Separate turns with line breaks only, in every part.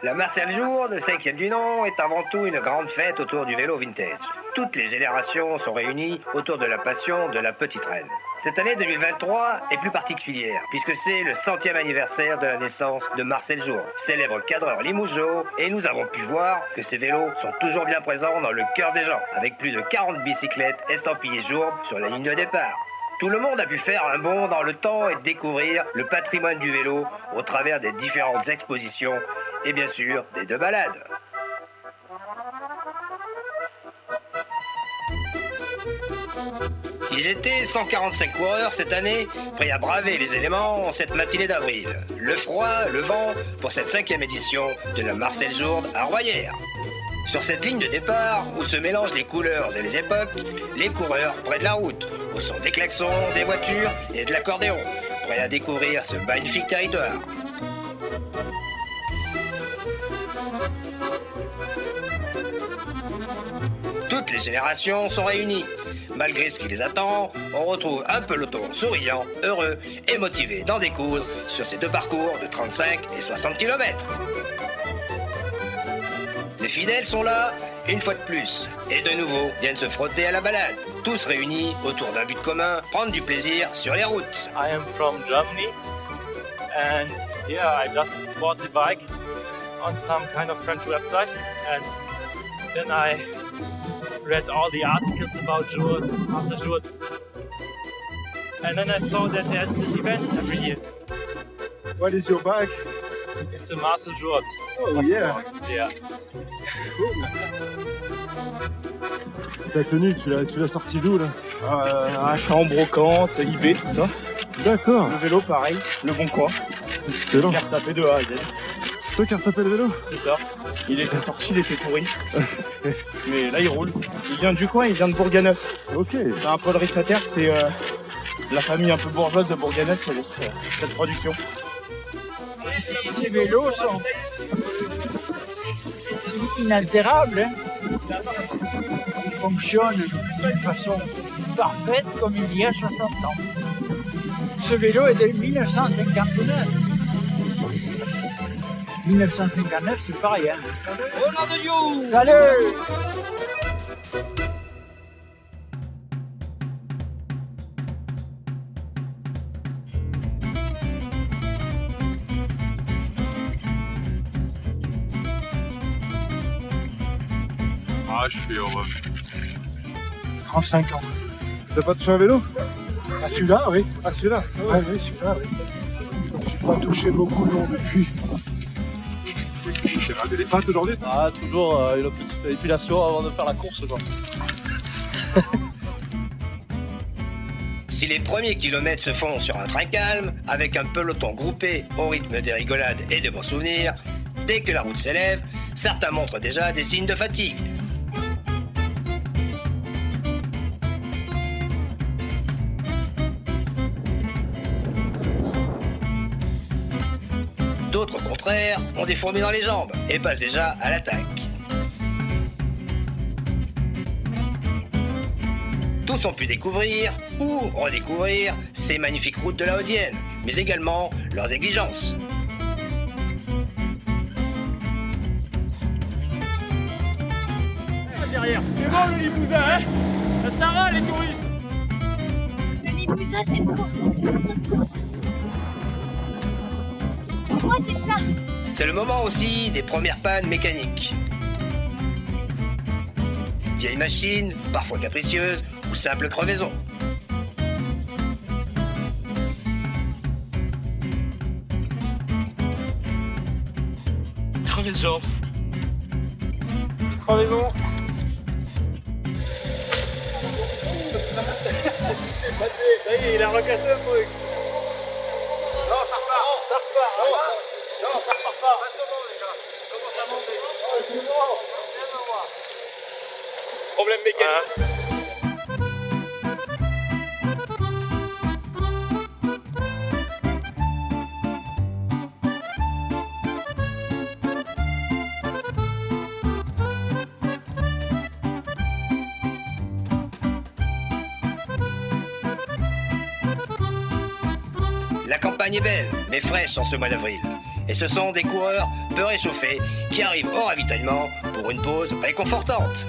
La Marcel Jourde, 5e du nom, est avant tout une grande fête autour du vélo vintage. Toutes les générations sont réunies autour de la passion de la petite reine. Cette année 2023 est plus particulière, puisque c'est le 100e anniversaire de la naissance de Marcel Jourde, célèbre cadreur limougeot, et nous avons pu voir que ces vélos sont toujours bien présents dans le cœur des gens, avec plus de 40 bicyclettes estampillées Jourde sur la ligne de départ. Tout le monde a pu faire un bond dans le temps et découvrir le patrimoine du vélo au travers des différentes expositions et bien sûr des deux balades. Ils étaient 145 coureurs cette année, prêts à braver les éléments en cette matinée d'avril. Le froid, le vent, pour cette 5e édition de la Marcel Jourde à Royères. Sur cette ligne de départ, où se mélangent les couleurs et les époques, les coureurs près de la route, au son des klaxons, des voitures et de l'accordéon, prêts à découvrir ce magnifique territoire. Toutes les générations sont réunies. Malgré ce qui les attend, on retrouve un peloton souriant, heureux et motivé d'en découdre sur ces deux parcours de 35 et 60 km. Les fidèles sont là, une fois de plus, et de nouveau viennent se frotter à la balade. Tous réunis autour d'un but commun, prendre du plaisir sur les routes.
I am from Germany and yeah, I just bought the bike on some kind of French website and then I read all the articles about Jourde, Marcel Jourde, and then I saw that there's this event every year.
What is your bike?
It's a Marcel Jourde.
Oh yeah.
Yeah.
Ta tenue, tu l'as sorti d'où là?
Achat brocante, eBay, tout ça.
D'accord.
Le vélo, pareil, le bon coin.
Excellent.
Il a retapé de A à Z.
C'est toi qui as retapé le vélo?
C'est ça. Il était sorti, il était pourri. Mais là, il roule. Il vient du coin, il vient de Bourganeuf.
Ok.
C'est un prolifétaire, c'est la famille un peu bourgeoise de Bourganeuf qui a laissé cette production.
Ces vélos sont inaltérables. Hein. Ils fonctionnent d'une façon parfaite comme il y a 60 ans. Ce vélo est de 1959. 1959, c'est pas rien. Salut!
Ah, je suis heureux.
35 ans.
T'as pas touché un vélo?
Ah, celui-là, oui.
Ah, celui-là?
Ouais, oui, celui-là, oui. J'ai pas touché beaucoup, non, depuis.
T'es rasé les pattes aujourd'hui?
Ah, toujours une petite épilation avant de faire la course, quoi.
Si les premiers kilomètres se font sur un train calme, avec un peloton groupé au rythme des rigolades et de bons souvenirs, dès que la route s'élève, certains montrent déjà des signes de fatigue. D'autres, au contraire, ont des fourmis dans les jambes et passent déjà à l'attaque. Tous ont pu découvrir ou redécouvrir ces magnifiques routes de la Haute-Vienne, mais également leurs exigences.
Derrière. C'est bon le Limousin, hein? Ça va les touristes?
Le Limousin, c'est trop. C'est quoi, c'est ça?
C'est le moment aussi des premières pannes mécaniques. Vieilles machines, parfois capricieuses, ou simples crevaisons.
Crevaison.
Crevaison.
Ça y est, il a recassé un truc.
Non, ça repart. Ça repart. Non, ça repart pas. Maintenant, les gars. Comment ça monte? Oh, c'est bon. Viens me voir.
Problème mécanique.
La campagne est belle, mais fraîche en ce mois d'avril. Et ce sont des coureurs peu réchauffés qui arrivent au ravitaillement pour une pause réconfortante.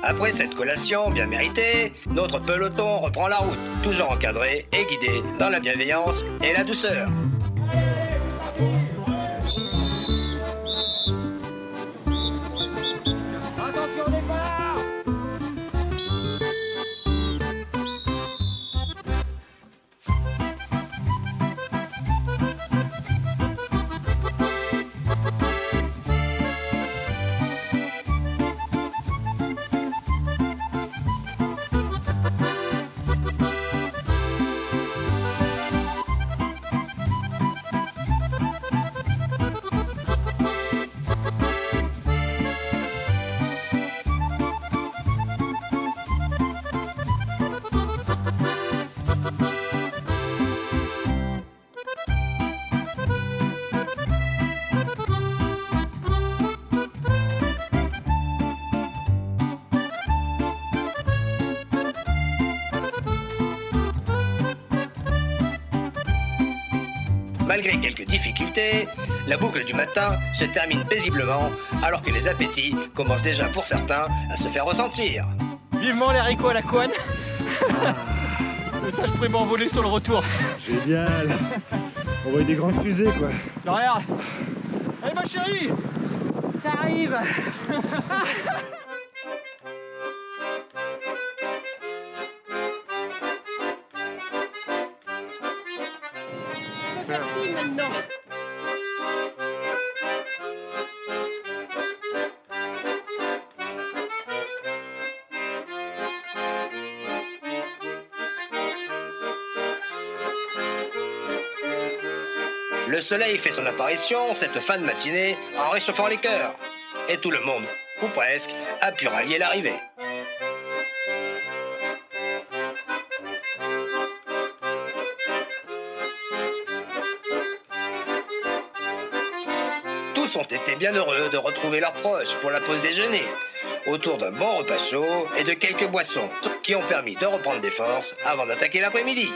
Après cette collation bien méritée, notre peloton reprend la route, toujours encadré et guidé dans la bienveillance et la douceur. Malgré quelques difficultés, la boucle du matin se termine paisiblement alors que les appétits commencent déjà pour certains à se faire ressentir.
Vivement les haricots à la couenne. Mais ça, je pourrais m'envoler sur le retour.
Génial. On voit des grandes fusées quoi.
Là, regarde. Allez ma chérie, t'arrives.
Merci maintenant.
Le soleil fait son apparition cette fin de matinée en réchauffant les cœurs. Et tout le monde, ou presque, a pu rallier l'arrivée. Tous ont été bien heureux de retrouver leurs proches pour la pause déjeuner, autour d'un bon repas chaud et de quelques boissons qui ont permis de reprendre des forces avant d'attaquer l'après-midi.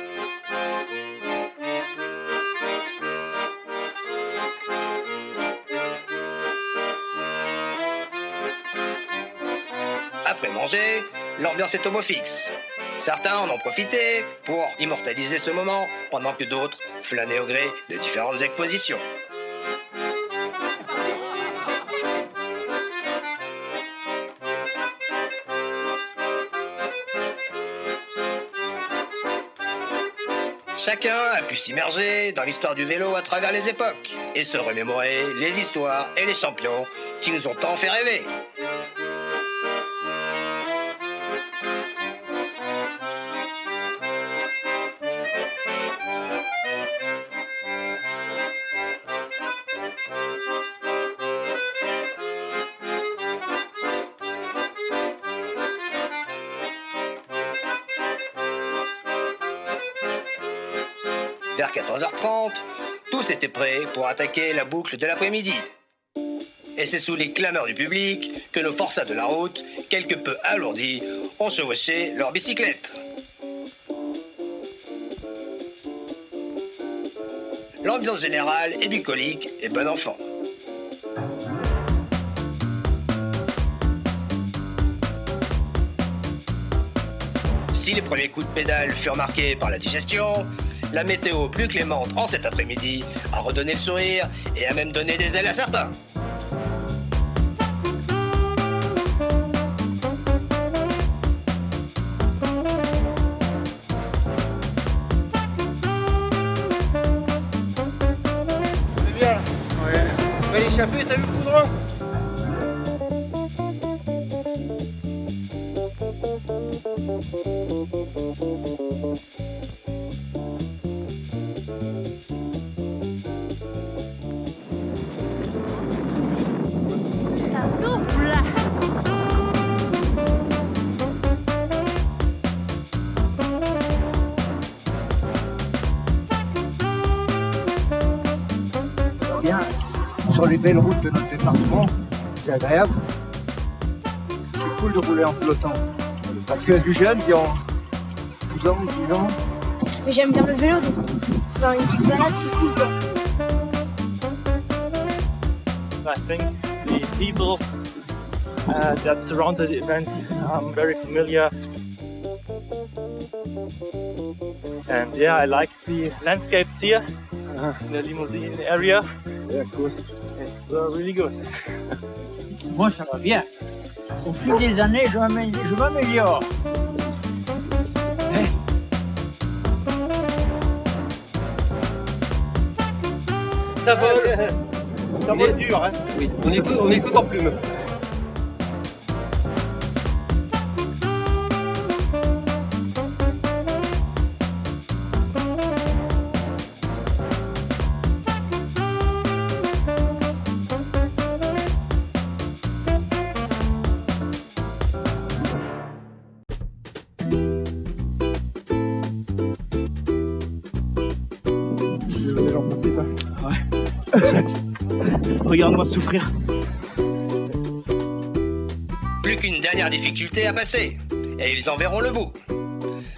Après manger, l'ambiance est au beau fixe. Certains en ont profité pour immortaliser ce moment, pendant que d'autres flânaient au gré de différentes expositions. Chacun a pu s'immerger dans l'histoire du vélo à travers les époques et se remémorer les histoires et les champions qui nous ont tant fait rêver. Vers 14h30, tous étaient prêts pour attaquer la boucle de l'après-midi. Et c'est sous les clameurs du public que nos forçats de la route, quelque peu alourdis, ont chevauché leurs bicyclettes. L'ambiance générale est bucolique et bon enfant. Si les premiers coups de pédale furent marqués par la digestion, la météo plus clémente en cet après-midi a redonné le sourire et a même donné des ailes à certains.
C'est bien. Ouais. Belle échappée, t'as vu le coup droit?
Ça souffle.
Bien.
sur les belles routes de notre département. C'est agréable. C'est cool de rouler en peloton. Parce qu'il y a du jeune qui ont 12 ans, 10 ans.
Mais j'aime bien le vélo, donc faire une petite balade, c'est cool, quoi.
I think the people that surround the event are very familiar. And yeah, I like the landscapes here in the limousine area.
Yeah, cool.
It's really good.
Moi, ça va bien. Au fil des années, je m'améliore.
Ça vole. Ça vole dur, hein.
Oui, on écoute en plume.
Regarde-moi souffrir.
Plus qu'une dernière difficulté à passer, et ils en verront le bout.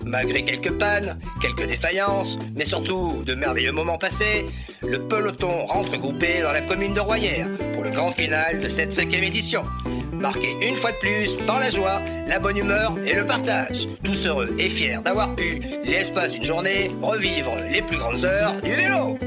Malgré quelques pannes, quelques défaillances, mais surtout de merveilleux moments passés, le peloton rentre groupé dans la commune de Royères pour le grand final de cette 5e édition. Marqué une fois de plus par la joie, la bonne humeur et le partage. Tous heureux et fiers d'avoir pu, l'espace d'une journée, revivre les plus grandes heures du vélo.